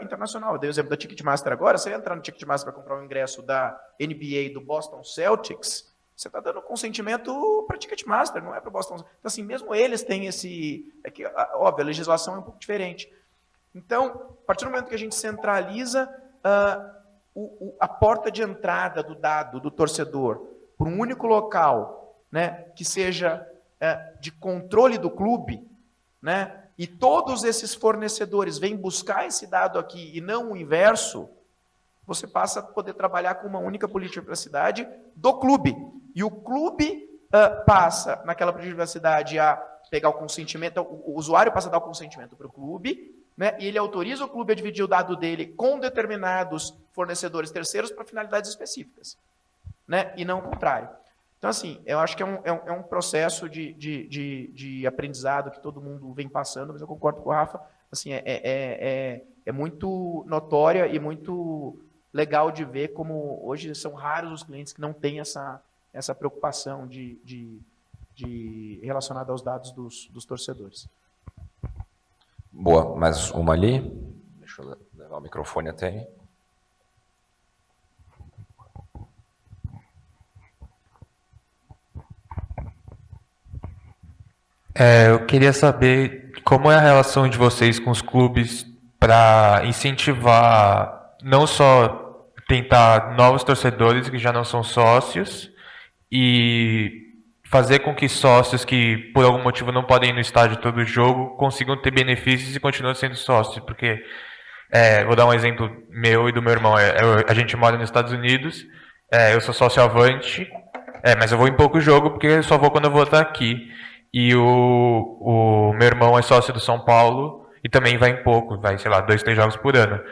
[SPEAKER 3] internacional, eu dei o exemplo da Ticketmaster agora, você entrar no Ticketmaster para comprar um ingresso da NBA do Boston Celtics, você está dando consentimento para Ticketmaster, não é para o Boston. Então, assim, mesmo eles têm esse... óbvio, a legislação é um pouco diferente. Então, a partir do momento que a gente centraliza a porta de entrada do dado do torcedor por um único local, né, que seja de controle do clube, né, e todos esses fornecedores vêm buscar esse dado aqui e não o inverso, você passa a poder trabalhar com uma única política de privacidade do clube. E o clube passa, naquela política de privacidade, a pegar o consentimento, o usuário passa a dar o consentimento para o clube, né, e ele autoriza o clube a dividir o dado dele com determinados fornecedores terceiros para finalidades específicas, né, e não o contrário. Então, assim, eu acho que é um processo de aprendizado que todo mundo vem passando, mas eu concordo com o Rafa, assim, é muito notória e muito legal de ver como hoje são raros os clientes que não têm essa preocupação relacionada aos dados dos torcedores.
[SPEAKER 1] Boa, mais uma ali. Deixa eu levar o microfone até aí.
[SPEAKER 5] Eu queria saber como é a relação de vocês com os clubes para incentivar, não só tentar novos torcedores que já não são sócios e fazer com que sócios que por algum motivo não podem ir no estádio todo jogo consigam ter benefícios e continuem sendo sócios, porque vou dar um exemplo meu e do meu irmão. A gente mora nos Estados Unidos, eu sou sócio Avante, mas eu vou em pouco jogo porque eu só vou quando eu vou estar aqui. E o meu irmão é sócio do São Paulo e também vai em pouco, vai, sei lá, 2, 3 jogos por ano.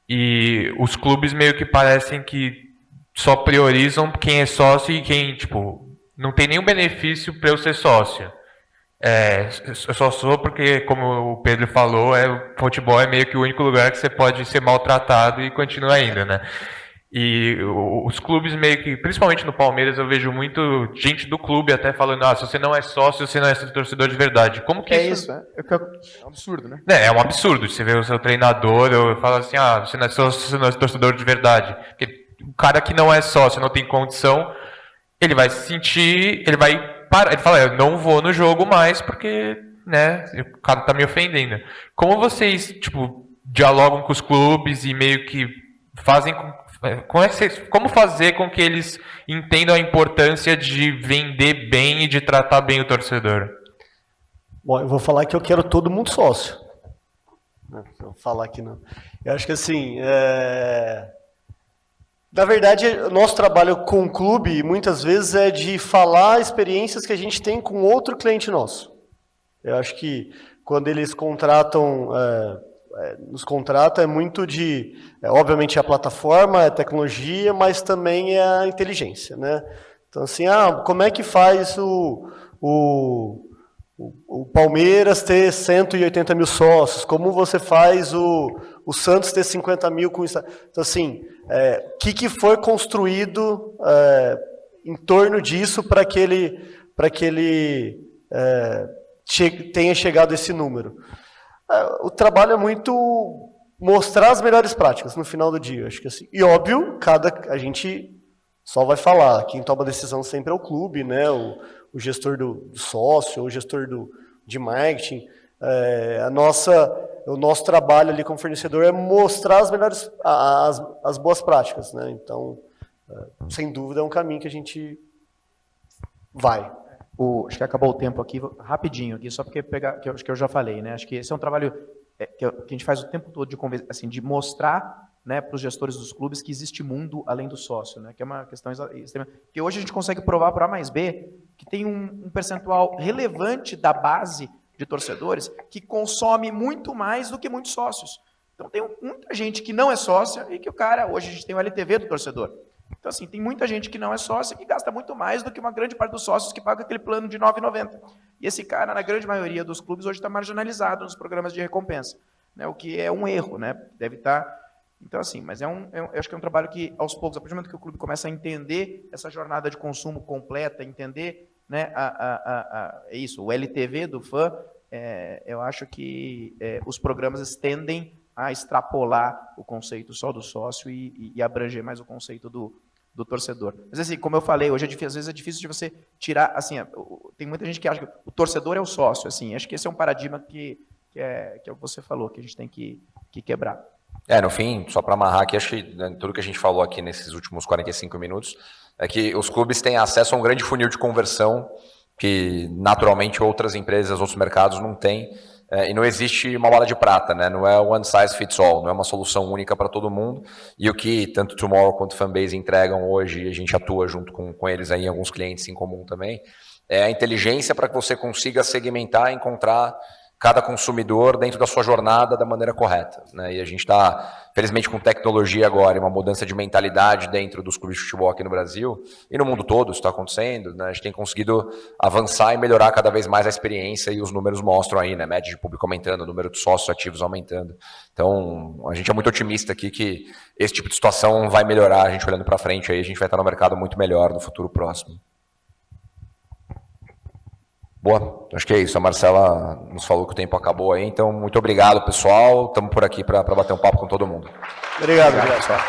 [SPEAKER 5] E os clubes meio que parecem que só priorizam quem é sócio e quem, tipo, não tem nenhum benefício para eu ser sócio. Eu só sou porque, como o Pedro falou, o futebol é meio que o único lugar que você pode ser maltratado e continua ainda, né? E os clubes meio que, principalmente no Palmeiras, eu vejo muito gente do clube até falando, se você não é sócio, você não é torcedor de verdade. Como que isso...
[SPEAKER 3] É um absurdo, né?
[SPEAKER 5] É um absurdo. Você vê o seu treinador, eu falo assim, você não é sócio, você não é torcedor de verdade. Porque o cara que não é sócio, não tem condição, ele vai se sentir, ele vai parar, ele fala, eu não vou no jogo mais porque, né, o cara tá me ofendendo. Como vocês, tipo, dialogam com os clubes e meio que fazem como fazer com que eles entendam a importância de vender bem e de tratar bem o torcedor?
[SPEAKER 2] Bom, eu vou falar que eu quero todo mundo sócio. Não vou falar que não. Eu acho que assim, na verdade, o nosso trabalho com o clube, muitas vezes, é de falar experiências que a gente tem com outro cliente nosso. Eu acho que quando eles contratam... nos contrata é muito de, obviamente, a plataforma, a tecnologia, mas também é a inteligência, né? Então, assim, como é que faz o Palmeiras ter 180 mil sócios? Como você faz o Santos ter 50 mil com isso? Então, assim, o que foi construído em torno disso para que ele tenha chegado a esse número? O trabalho é muito mostrar as melhores práticas no final do dia, acho que assim. E óbvio, a gente só vai falar, quem toma a decisão sempre é o clube, né? O gestor do sócio, o gestor de marketing. O nosso trabalho ali como fornecedor é mostrar as melhores, as boas práticas, né? Então, sem dúvida é um caminho que a gente vai.
[SPEAKER 3] Acho que acabou o tempo aqui, rapidinho aqui, só porque acho que eu já falei, né? Acho que esse é um trabalho que a gente faz o tempo todo de mostrar né, para os gestores dos clubes que existe mundo além do sócio, né, que é uma questão extrema. Porque hoje a gente consegue provar para A mais B que tem um percentual relevante da base de torcedores que consome muito mais do que muitos sócios. Então tem muita gente que não é sócia e que o cara, hoje a gente tem o LTV do torcedor. Então assim, tem muita gente que não é sócia que gasta muito mais do que uma grande parte dos sócios que paga aquele plano de R$ 9,90. E esse cara, na grande maioria dos clubes, hoje está marginalizado nos programas de recompensa, né, o que é um erro, né, deve estar... Então, assim, mas eu acho que é um trabalho que, aos poucos, a partir do momento que o clube começa a entender essa jornada de consumo completa, entender, né, isso, o LTV do fã, eu acho que os programas tendem a extrapolar o conceito só do sócio e abranger mais o conceito do torcedor. Mas, assim, como eu falei, hoje às vezes é difícil de você tirar, assim, tem muita gente que acha que o torcedor é o sócio, assim, acho que esse é um paradigma que é o que você falou, que a gente tem que quebrar.
[SPEAKER 1] No fim, só para amarrar aqui, acho que tudo que a gente falou aqui nesses últimos 45 minutos é que os clubes têm acesso a um grande funil de conversão que, naturalmente, outras empresas, outros mercados não têm. E não existe uma bala de prata, né? Não é one size fits all, não é uma solução única para todo mundo. E o que tanto Tomorrow quanto Fanbase entregam hoje, e a gente atua junto com eles aí, alguns clientes em comum também, é a inteligência para que você consiga segmentar e encontrar cada consumidor dentro da sua jornada da maneira correta, né? E a gente está, felizmente, com tecnologia agora, uma mudança de mentalidade dentro dos clubes de futebol aqui no Brasil e no mundo todo, isso está acontecendo, né? A gente tem conseguido avançar e melhorar cada vez mais a experiência e os números mostram aí, né? Média de público aumentando, o número de sócios ativos aumentando. Então, a gente é muito otimista aqui que esse tipo de situação vai melhorar, a gente olhando para frente aí, a gente vai estar no mercado muito melhor no futuro próximo. Boa, acho que é isso. A Marcela nos falou que o tempo acabou aí, então muito obrigado, pessoal. Estamos por aqui para bater um papo com todo mundo.
[SPEAKER 2] Obrigado, pessoal.